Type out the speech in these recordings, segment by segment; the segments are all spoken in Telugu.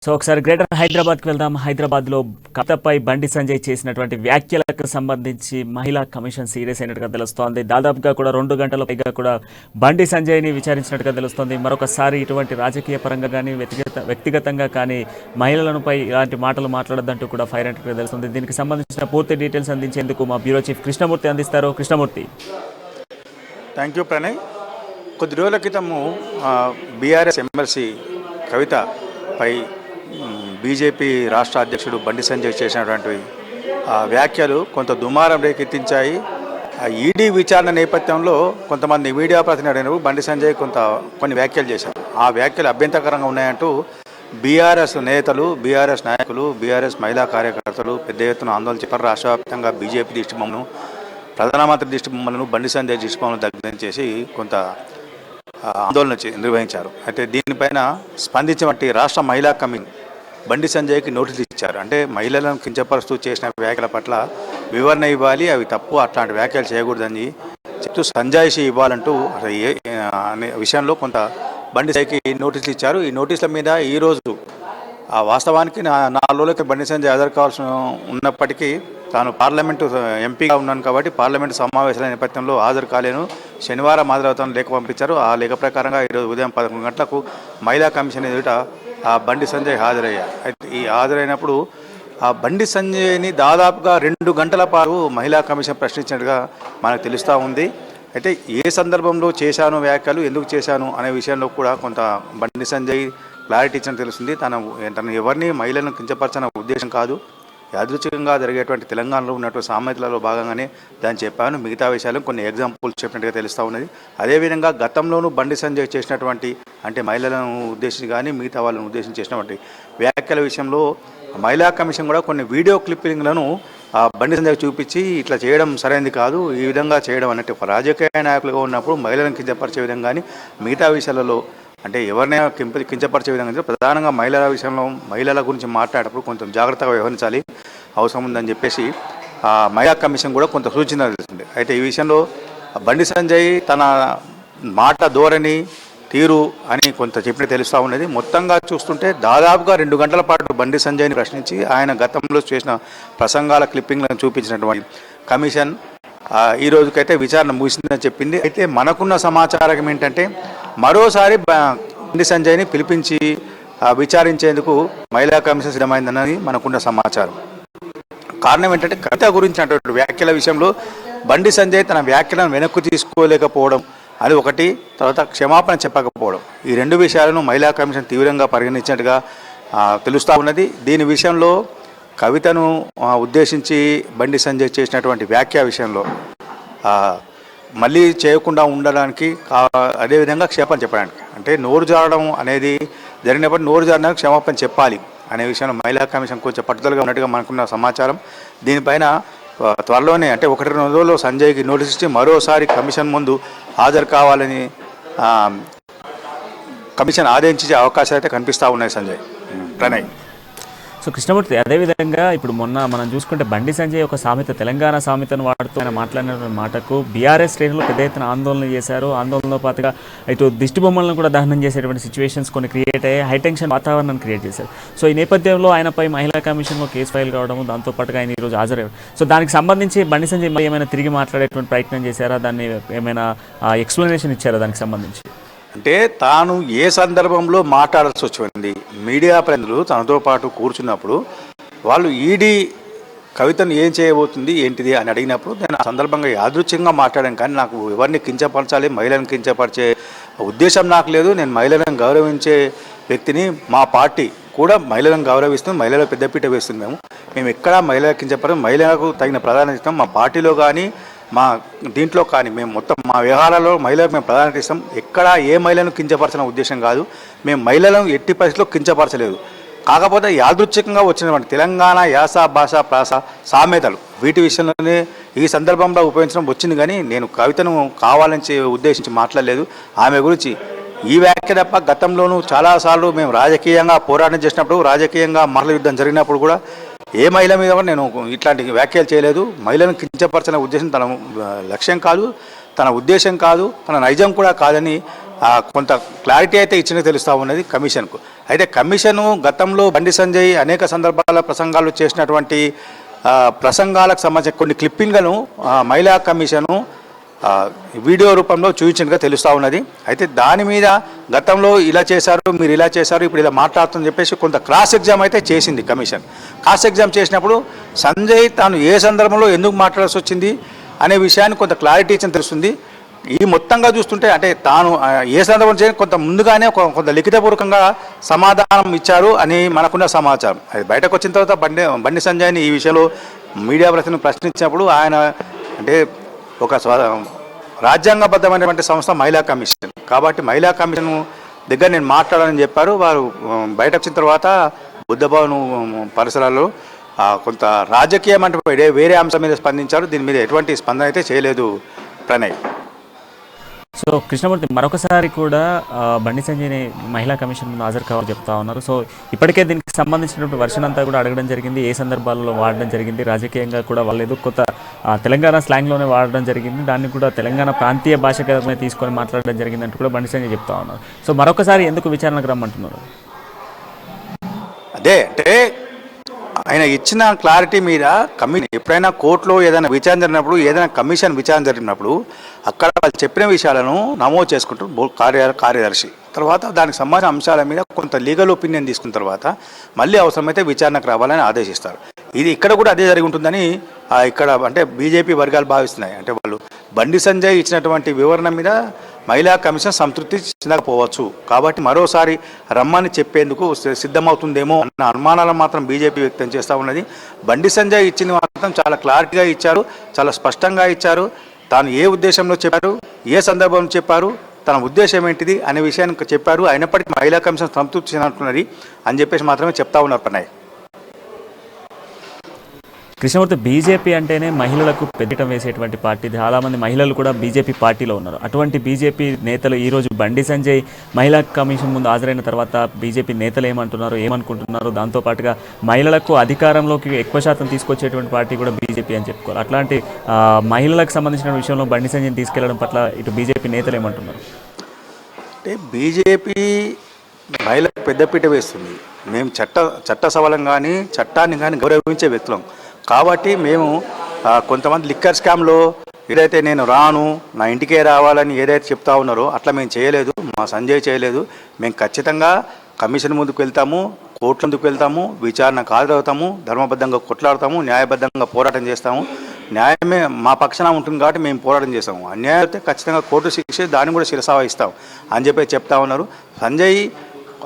సో ఒకసారి గ్రేటర్ హైదరాబాద్కి వెళ్దాం. హైదరాబాద్లో కవితపై బండి సంజయ్ చేసినటువంటి వ్యాఖ్యలకు సంబంధించి మహిళా కమిషన్ సీరియస్ అయినట్టుగా తెలుస్తోంది. దాదాపుగా కూడా 2 గంటల పైగా కూడా బండి సంజయ్ని విచారించినట్టుగా తెలుస్తోంది. మరొకసారి ఇటువంటి రాజకీయ పరంగా కానీ వ్యక్తిగతంగా కానీ మహిళలపై ఇలాంటి మాటలు మాట్లాడద్దంటూ కూడా ఫైర్ అయినట్టుగా తెలుస్తుంది. దీనికి సంబంధించిన పూర్తి డీటెయిల్స్ అందించేందుకు మా బ్యూరో చీఫ్ కృష్ణమూర్తి అందిస్తారు. కృష్ణమూర్తి. Thank you Pranay. కొద్ది రోజుల క్రితము బీఆర్ఎస్ ఎమ్మెల్సీ కవిత పై బీజేపీ రాష్ట్ర అధ్యక్షుడు బండి సంజయ్ చేసినటువంటి వ్యాఖ్యలు కొంత దుమారం రేకెత్తించాయి. ఈడీ విచారణ నేపథ్యంలో కొంతమంది మీడియా ప్రతినిధులు బండి సంజయ్ కొన్ని వ్యాఖ్యలు చేశారు. ఆ వ్యాఖ్యలు అభ్యంతరకరంగా ఉన్నాయంటూ బీఆర్ఎస్ నేతలు, బీఆర్ఎస్ నాయకులు, బీఆర్ఎస్ మహిళా కార్యకర్తలు పెద్ద ఎత్తున ఆందోళన చేశారు. రాష్ట్ర వ్యాప్తంగా బీజేపీ దిష్టిబొమ్మను, ప్రధానమంత్రి దిష్టిబొమ్మలను బండి సంజయ్ దిష్టిబొమ్మను దగ్గర చేసి కొంత ఆందోళన నిర్వహించారు. అయితే దీనిపైన స్పందించినటువంటి రాష్ట్ర మహిళా కమిషన్ బండి సంజయ్కి నోటీసులు ఇచ్చారు. అంటే మహిళలను కించపరుస్తూ చేసిన వ్యాఖ్యల పట్ల వివరణ ఇవ్వాలి, అవి తప్పు, అట్లాంటి వ్యాఖ్యలు చేయకూడదని చెప్తూ సంజాయిషి ఇవ్వాలంటూ అనే విషయంలో కొంత బండి సంజయ్కి నోటీసులు ఇచ్చారు. ఈ నోటీసుల మీద ఈరోజు వాస్తవానికి 4 రోజులకి బండి సంజయ్ హాజరు కావాల్సి ఉన్నప్పటికీ తాను పార్లమెంటు ఎంపీగా ఉన్నాను కాబట్టి పార్లమెంటు సమావేశాల నేపథ్యంలో హాజరు కాలేను, శనివారం హాజరవుతాను లేఖ పంపించారు. ఆ లేఖ ప్రకారంగా ఈరోజు ఉదయం 11 గంటలకు మహిళా కమిషన్ ఎదుట బండి సంజయ్ హాజరయ్యారు. అయితే ఈ హాజరైనప్పుడు బండి సంజయ్ని దాదాపుగా 2 గంటల పాటు మహిళా కమిషన్ ప్రశ్నించినట్టుగా మనకు తెలుస్తూ ఉంది. అయితే ఏ సందర్భంలో చేశాను వ్యాఖ్యలు, ఎందుకు చేశాను అనే విషయంలో కూడా కొంత బండి సంజయ్ క్లారిటీ ఇచ్చినట్టు తెలుస్తుంది. తను ఎవరిని మహిళలను కించపరచిన ఉద్దేశం కాదు, యాదృచ్ఛికంగా జరిగేటువంటి తెలంగాణలో ఉన్నటువంటి సామెతలలో భాగంగానే దాన్ని చెప్పాను. మిగతా విషయాలు కొన్ని ఎగ్జాంపుల్స్ చెప్పినట్టుగా తెలుస్తూ ఉన్నది. అదేవిధంగా గతంలోనూ బండి సంజయ్ చేసినటువంటి అంటే మహిళలను ఉద్దేశించి కానీ మిగతా వాళ్ళని ఉద్దేశించి చేసినటువంటి వ్యాఖ్యల విషయంలో మహిళా కమిషన్ కూడా కొన్ని వీడియో క్లిప్పింగ్లను బండి సంజయ్ చూపించి ఇట్లా చేయడం సరైనది కాదు, ఈ విధంగా చేయడం అన్నట్టు ఒక రాజకీయ నాయకులుగా ఉన్నప్పుడు మహిళలను కించపరిచే విధంగా కానీ మిగతా విషయాలలో అంటే ఎవరినైనా కించపరిచే విధంగా ప్రధానంగా మహిళల విషయంలో మహిళల గురించి మాట్లాడేటప్పుడు కొంచెం జాగ్రత్తగా వ్యవహరించాలి అవసరం ఉందని చెప్పేసి మహిళా కమిషన్ కూడా కొంత సూచన చేస్తుంది. అయితే ఈ విషయంలో బండి సంజయ్ తన మాట ధోరణి తీరు అని కొంత చెప్పిన తెలుస్తూ ఉన్నది. మొత్తంగా చూస్తుంటే దాదాపుగా 2 గంటల పాటు బండి సంజయ్ని ప్రశ్నించి ఆయన గతంలో చేసిన ప్రసంగాల క్లిప్పింగ్లను చూపించినటువంటి కమిషన్ ఈ రోజుకైతే విచారణ ముగిసిందని చెప్పింది. అయితే మనకున్న సమాచారం ఏంటంటే మరోసారి బండి సంజయ్ని పిలిపించి విచారించేందుకు మహిళా కమిషన్ సిద్ధమైందన్నది మనకున్న సమాచారం. కారణం ఏంటంటే కవిత గురించినటువంటి వ్యాఖ్యల విషయంలో బండి సంజయ్ తన వ్యాఖ్యలను వెనక్కు తీసుకోలేకపోవడం అది ఒకటి, తర్వాత క్షమాపణ చెప్పకపోవడం, ఈ 2 విషయాలను మహిళా కమిషన్ తీవ్రంగా పరిగణించినట్టుగా తెలుస్తూ ఉన్నది. దీని విషయంలో కవితను ఉద్దేశించి బండి సంజయ్ చేసినటువంటి వ్యాఖ్య విషయంలో మళ్ళీ చేయకుండా ఉండడానికి అదేవిధంగా క్షమాపణ చెప్పడానికి అంటే నోరు జారడం అనేది జరిగినప్పుడు నోరు జారడానికి క్షమాపణ చెప్పాలి అనే విషయంలో మహిళా కమిషన్ కొంచెం పట్టుదలగా ఉన్నట్టుగా మనకున్న సమాచారం. దీనిపైన త్వరలోనే అంటే 1-2 రోజుల్లో సంజయ్కి నోటీస్ ఇచ్చి మరోసారి కమిషన్ ముందు హాజరు కావాలని కమిషన్ ఆదేశించే అవకాశాలు అయితే కనిపిస్తూ ఉన్నాయి. సంజయ్ ప్రణయ్. సో కృష్ణమూర్తి, అదేవిధంగా ఇప్పుడు మొన్న మనం చూసుకుంటే బండి సంజయ్ ఒక సామెత, తెలంగాణ సామెతను వాడుతూ ఆయన మాట్లాడిన మాటకు బీఆర్ఎస్ శ్రేణులు పెద్ద ఎత్తున ఆందోళన చేశారు. ఆందోళనతో పాటుగా ఇటు దిష్టి బొమ్మలను కూడా దహనం చేసేటువంటి సిచ్యువేషన్స్ కొన్ని క్రియేట్ అయ్యాయి, హైటెన్షన్ వాతావరణాన్ని క్రియేట్ చేశారు. సో ఈ నేపథ్యంలో ఆయనపై మహిళా కమిషన్లో కేసు ఫైల్ కావడం, దాంతోపాటుగా ఆయన ఈరోజు హాజరయ్యారు. సో దానికి సంబంధించి బండి సంజయ్ ఏమైనా తిరిగి మాట్లాడేటువంటి ప్రయత్నం చేశారా, దాన్ని ఏమైనా ఎక్స్ప్లెనేషన్ ఇచ్చారా దానికి సంబంధించి? అంటే తాను ఏ సందర్భంలో మాట్లాడాల్సి వచ్చింది, మీడియా ప్రతినిధులు తనతో పాటు కూర్చున్నప్పుడు వాళ్ళు ఈడీ కవితను ఏం చేయబోతుంది ఏంటిది అని అడిగినప్పుడు నేను ఆ సందర్భంగా యాదృచ్ఛికంగా మాట్లాడాను, కానీ నాకు ఎవరిని కించపరచాలి, మహిళలను కించపరిచే ఉద్దేశం నాకు లేదు. నేను మహిళలను గౌరవించే వ్యక్తిని, మా పార్టీ కూడా మహిళలను గౌరవిస్తుంది, మహిళల పెద్దపీట వేస్తుంది. మేము ఎక్కడా మహిళలకు కించపరం, మహిళలకు తగిన ప్రాధాన్యత ఇస్తాం. మా పార్టీలో కానీ మా దీంట్లో కానీ మేము మొత్తం మా వ్యవహారాల్లో మహిళలకు మేము ప్రాధాన్యత ఇస్తాం. ఎక్కడా ఏ మహిళను కించపరచిన ఉద్దేశం కాదు, మేము మహిళలను ఎట్టి పరిస్థితిలో కించపరచలేదు. కాకపోతే యాదృచ్ఛికంగా వచ్చినటువంటి తెలంగాణ యాస, భాష, ప్రాస, సామెతలు వీటి విషయంలోనే ఈ సందర్భంలో ఉపయోగించడం వచ్చింది, కానీ నేను కవితను కావాలని ఉద్దేశించి మాట్లాడలేదు. ఆమె గురించి ఈ వ్యాఖ్య తప్ప గతంలోనూ చాలాసార్లు మేము రాజకీయంగా పోరాటం చేసినప్పుడు, రాజకీయంగా మహిళల యుద్ధం జరిగినప్పుడు కూడా ఏ మహిళ మీద కూడా నేను ఇట్లాంటి వ్యాఖ్యలు చేయలేదు. మహిళలను కించపరచిన ఉద్దేశం తన లక్ష్యం కాదు, తన ఉద్దేశం కాదు, తన నైజం కూడా కాదని కొంత క్లారిటీ అయితే ఇచ్చినట్టు తెలుస్తూ ఉన్నది కమిషన్కు. అయితే కమిషను గతంలో బండి సంజయ్ అనేక సందర్భాల ప్రసంగాలు చేసినటువంటి ప్రసంగాలకు సంబంధించిన కొన్ని క్లిప్పింగ్లను మహిళా కమిషను వీడియో రూపంలో చూపించినట్టుగా తెలుస్తూ ఉన్నది. అయితే దాని మీద గతంలో ఇలా చేశారు, మీరు ఇలా చేశారు, ఇప్పుడు ఇలా మాట్లాడుతుందని చెప్పేసి కొంత క్రాస్ ఎగ్జామ్ అయితే చేసింది కమిషన్. క్రాస్ ఎగ్జామ్ చేసినప్పుడు సంజయ్ తాను ఏ సందర్భంలో ఎందుకు మాట్లాడాల్సి వచ్చింది అనే విషయాన్ని కొంత క్లారిటీ ఇచ్చిన తెలుస్తుంది. ఈ మొత్తంగా చూస్తుంటే అంటే తాను ఏ సందర్భం చేసి కొంత ముందుగానే కొంత లిఖితపూర్వకంగా సమాధానం ఇచ్చారు అని మనకున్న సమాచారం. అది బయటకు వచ్చిన తర్వాత బండి సంజయ్ని ఈ విషయంలో మీడియా ప్రతినిధులు ప్రశ్నించినప్పుడు ఆయన అంటే ఒక రాజ్యాంగబద్ధమైనటువంటి సంస్థ మహిళా కమిషన్ కాబట్టి మహిళా కమిషన్ దగ్గర నేను మాట్లాడాలని చెప్పారు. వారు బయటకు వచ్చిన తర్వాత బుద్ధభవన్ పరిసరాల్లో కొంత రాజకీయం అంటే వేరే అంశం మీద స్పందించారు. దీని మీద ఎటువంటి స్పందన అయితే చేయలేదు ప్రణయ్. సో కృష్ణమూర్తి మరొకసారి కూడా బండి సంజయ్ని మహిళా కమిషన్ ముందు హాజరు కావాలని చెప్తా ఉన్నారు. సో ఇప్పటికే దీనికి సంబంధించినటువంటి వర్షన్ అంతా కూడా అడగడం జరిగింది, ఏ సందర్భాల్లో వాడడం జరిగింది, రాజకీయంగా కూడా వాళ్ళు కొత్త తెలంగాణ స్లాంగ్లోనే వాడడం జరిగింది, దాన్ని కూడా తెలంగాణ ప్రాంతీయ భాషగా తీసుకొని మాట్లాడడం జరిగిందంటూ కూడా బండి సంజయ్ చెప్తా ఉన్నారు. సో మరొకసారి ఎందుకు విచారణకు రమ్మంటున్నారు? అదే అంటే ఆయన ఇచ్చిన క్లారిటీ మీద ఎప్పుడైనా కోర్టులో ఏదైనా విచారణ జరిగినప్పుడు ఏదైనా కమిషన్ విచారణ జరిగినప్పుడు అక్కడ వాళ్ళు చెప్పిన విషయాలను నమోదు చేసుకుంటారు కార్యదర్శి. తర్వాత దానికి సంబంధించిన అంశాల మీద కొంత లీగల్ ఒపీనియన్ తీసుకున్న తర్వాత మళ్ళీ అవసరమైతే విచారణకు రావాలని ఆదేశిస్తారు. ఇది ఇక్కడ కూడా అదే జరిగి ఉంటుందని ఇక్కడ అంటే బీజేపీ వర్గాలు భావిస్తున్నాయి. అంటే వాళ్ళు బండి సంజయ్ ఇచ్చినటువంటి వివరణ మీద మహిళా కమిషన్ సంతృప్తి చెందకపోవచ్చు కాబట్టి మరోసారి రమ్మని చెప్పేందుకు సిద్ధమవుతుందేమో అన్న అనుమానాలను మాత్రం బీజేపీ వ్యక్తం చేస్తూ ఉన్నది. బండి సంజయ్ ఇచ్చిన మాత్రం చాలా క్లారిటీగా ఇచ్చారు, చాలా స్పష్టంగా ఇచ్చారు. తాను ఏ ఉద్దేశంలో చెప్పారు, ఏ సందర్భంలో చెప్పారు, తన ఉద్దేశం ఏంటిది అనే విషయాన్ని చెప్పారు. అయినప్పటికీ మహిళా కమిషన్ సంతృప్తి చెందుతున్నది అని చెప్పేసి మాత్రమే చెప్తా ఉన్నారు పన్నయ్య. కృష్ణమూర్తి, బీజేపీ అంటేనే మహిళలకు పెద్దటం వేసేటువంటి పార్టీ. చాలామంది మహిళలు కూడా బీజేపీ పార్టీలో ఉన్నారు. అటువంటి బీజేపీ నేతలు ఈరోజు బండి సంజయ్ మహిళా కమిషన్ ముందు హాజరైన తర్వాత బీజేపీ నేతలు ఏమంటున్నారు, ఏమనుకుంటున్నారు, దాంతోపాటుగా మహిళలకు అధికారంలోకి ఎక్కువ శాతం తీసుకొచ్చేటువంటి పార్టీ కూడా బీజేపీ అని చెప్పుకోవాలి. అట్లాంటి మహిళలకు సంబంధించిన విషయంలో బండి సంజయ్ని తీసుకెళ్లడం పట్ల ఇటు బీజేపీ నేతలు ఏమంటున్నారు? అంటే బీజేపీ మహిళలకు పెద్దపీట వేస్తుంది. మేము చట్ట సవలం కానీ చట్టాన్ని కానీ గౌరవించే వ్యక్తులం కాబట్టి మేము కొంతమంది లిక్కర్ స్కామ్లో ఏదైతే నేను రాను నా ఇంటికే రావాలని ఏదైతే చెప్తా ఉన్నారో అట్లా మేము చేయలేదు, మా సంజయ్ చేయలేదు. మేము ఖచ్చితంగా కమిషన్ ముందుకు వెళ్తాము, కోర్టుల ముందుకు వెళ్తాము, విచారణకు హాజరవుతాము, ధర్మబద్ధంగా కొట్లాడతాము, న్యాయబద్ధంగా పోరాటం చేస్తాము. న్యాయమే మా పక్షాన ఉంటుంది కాబట్టి మేము పోరాటం చేస్తాము. అన్యాయం అయితే ఖచ్చితంగా కోర్టు శిక్ష దాన్ని కూడా శిరసావహిస్తాం అని చెప్పి చెప్తా ఉన్నారు. సంజయ్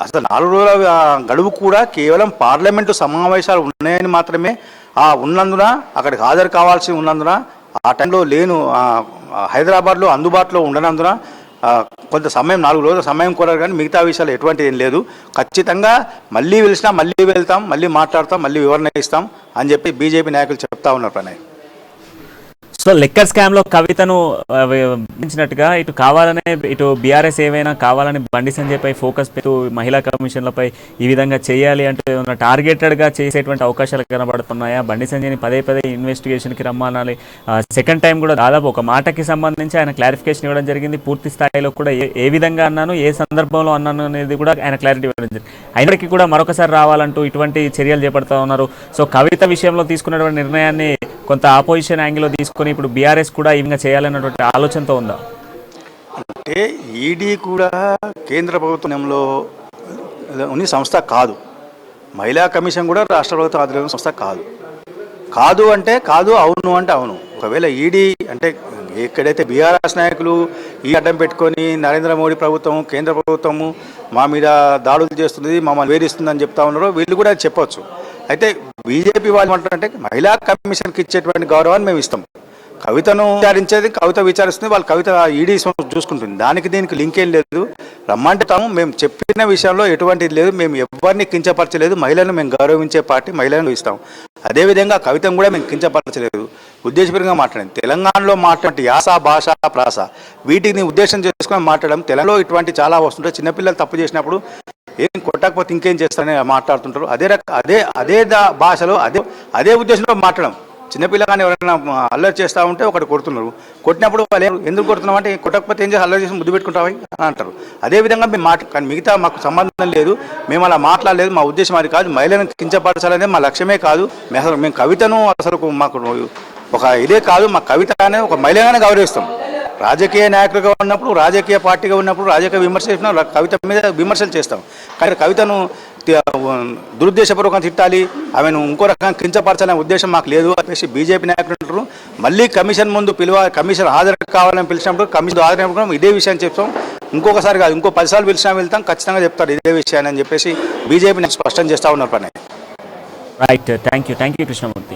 అసలు 4 రోజుల గడువు కూడా కేవలం పార్లమెంటు సమావేశాలు ఉన్నాయని మాత్రమే ఉన్నందున అక్కడికి హాజరు కావాల్సి ఉన్నందున ఆ టైంలో లేను హైదరాబాద్లో అందుబాటులో ఉండనందున కొంత సమయం 4 రోజుల సమయం కోరారు కానీ మిగతా విషయాలు ఎటువంటి ఏం లేదు. ఖచ్చితంగా మళ్ళీ పిలిచినా మళ్ళీ వెళ్తాం, మళ్ళీ మాట్లాడతాం, మళ్ళీ వివరణ ఇస్తాం అని చెప్పి బీజేపీ నాయకులు చెప్తా ఉన్నారు ప్రణయ్. సో లిక్కర్ స్కామ్లో కవితను ఇచ్చినట్టుగా ఇటు కావాలనే ఇటు బీఆర్ఎస్ ఏమైనా కావాలని బండి సంజయ్పై ఫోకస్ పెట్టు మహిళా కమిషన్లపై ఈ విధంగా చేయాలి అంటే టార్గెటెడ్గా చేసేటువంటి అవకాశాలు కనబడుతున్నాయా? బండి సంజయ్ని పదే ఇన్వెస్టిగేషన్కి రమ్మనాలి. సెకండ్ టైం కూడా దాదాపు ఒక మాటకి సంబంధించి ఆయన క్లారిఫికేషన్ ఇవ్వడం జరిగింది. పూర్తి స్థాయిలో కూడా ఏ విధంగా అన్నాను, ఏ సందర్భంలో అన్నాను అనేది కూడా ఆయన క్లారిటీ ఇవ్వడం జరిగింది. అయినప్పటికీ కూడా మరొకసారి రావాలంటూ ఇటువంటి చర్యలు చేపడతా ఉన్నారు. సో కవిత విషయంలో తీసుకున్నటువంటి నిర్ణయాన్ని కొంత ఆపోజిషన్ యాంగిల్లో తీసుకొని ఇప్పుడు బీఆర్ఎస్ కూడా ఈ విధంగా చేయాలన్నటువంటి ఆలోచనతో ఉందా? అంటే ఈడీ కూడా కేంద్ర ప్రభుత్వంలో ఉన్న సంస్థ కాదు, మహిళా కమిషన్ కూడా రాష్ట్ర ప్రభుత్వం ఆధ్వర్యంలో సంస్థ కాదు అంటే కాదు, అవును అంటే అవును. ఒకవేళ ఈడీ అంటే ఎక్కడైతే బీఆర్ఎస్ నాయకులు ఈ అడ్డం పెట్టుకొని నరేంద్ర మోడీ ప్రభుత్వం కేంద్ర ప్రభుత్వము మా మీద దాడులు చేస్తుంది, మమ్మల్ని వేధిస్తుందని చెప్తా ఉన్నారో వీళ్ళు కూడా చెప్పొచ్చు. అయితే బీజేపీ వాళ్ళు ఏమంటారంటే మహిళా కమిషన్కి ఇచ్చేటువంటి గౌరవాన్ని మేము ఇస్తాం. కవితను విచారించేది కవిత విచారిస్తుంది, వాళ్ళు కవిత ఈడీ చూసుకుంటుంది. దానికి దీనికి లింక్ ఏం లేదు. రమ్మంటే మేము చెప్పిన విషయంలో ఎటువంటిది లేదు, మేము ఎవరిని కించపరచలేదు, మహిళలను మేము గౌరవించే పార్టీ మహిళలను ఇస్తాం. అదేవిధంగా కవితను కూడా మేము కించపరచలేదు, ఉద్దేశపూర్వకంగా మాట్లాడాం. తెలంగాణలో మాట్లాడే యాస భాష ప్రాస వీటిని ఉద్దేశం చేసుకొని మాట్లాడడం. తెలంగాణలో ఇటువంటి చాలా వస్తుంటాయి. చిన్నపిల్లలు తప్పు చేసినప్పుడు ఏం కొట్టకపోతే ఇంకేం చేస్తారని మాట్లాడుతుంటారు. అదే భాషలో అదే ఉద్దేశంలో మాట్లాడడం. చిన్నపిల్లగాని ఎవరైనా అల్లరి చేస్తూ ఉంటే ఒకటి కొడుతున్నారు. కొట్టినప్పుడు వాళ్ళు ఎందుకు కొడుతున్నావు అంటే కొట్టకపోతే ఏం చేసి అల్లరి చేసి ముద్దు పెట్టుకుంటావా అని అంటారు. అదేవిధంగా మేము కానీ మిగతా మాకు సంబంధం లేదు, మేము అలా మాట్లాడలేదు, మా ఉద్దేశం అది కాదు, మహిళలను కించపరచాలనేది మా లక్ష్యమే కాదు. మేము కవితను అసలు మాకు ఒక ఇదే కాదు, మా కవిత అనే ఒక మహిళగానే గౌరవిస్తాం. రాజకీయ నాయకులుగా ఉన్నప్పుడు, రాజకీయ పార్టీగా ఉన్నప్పుడు రాజకీయ విమర్శ చేసినా కవిత మీద విమర్శలు చేస్తాం. కానీ కవితను దురుద్దేశపూర్వకంగా తిట్టాలి, ఆమెను ఇంకో రకంగా కించపరచాలనే ఉద్దేశం మాకు లేదు చెప్పేసి బీజేపీ నాయకులు అంటారు. మళ్ళీ కమిషన్ ముందు కమిషన్ హాజరు కావాలని పిలిచినప్పుడు కమిషన్ హాజరైనప్పుడు ఇదే విషయాన్ని చెప్తాం. ఇంకొకసారి కాదు, ఇంకో 10 సార్లు పిలిచినా వెళ్తాం, ఖచ్చితంగా చెప్తారు ఇదే విషయాన్ని అని చెప్పేసి బీజేపీ స్పష్టం చేస్తూ ఉన్నారు. Right, thank you Krishnamurthy.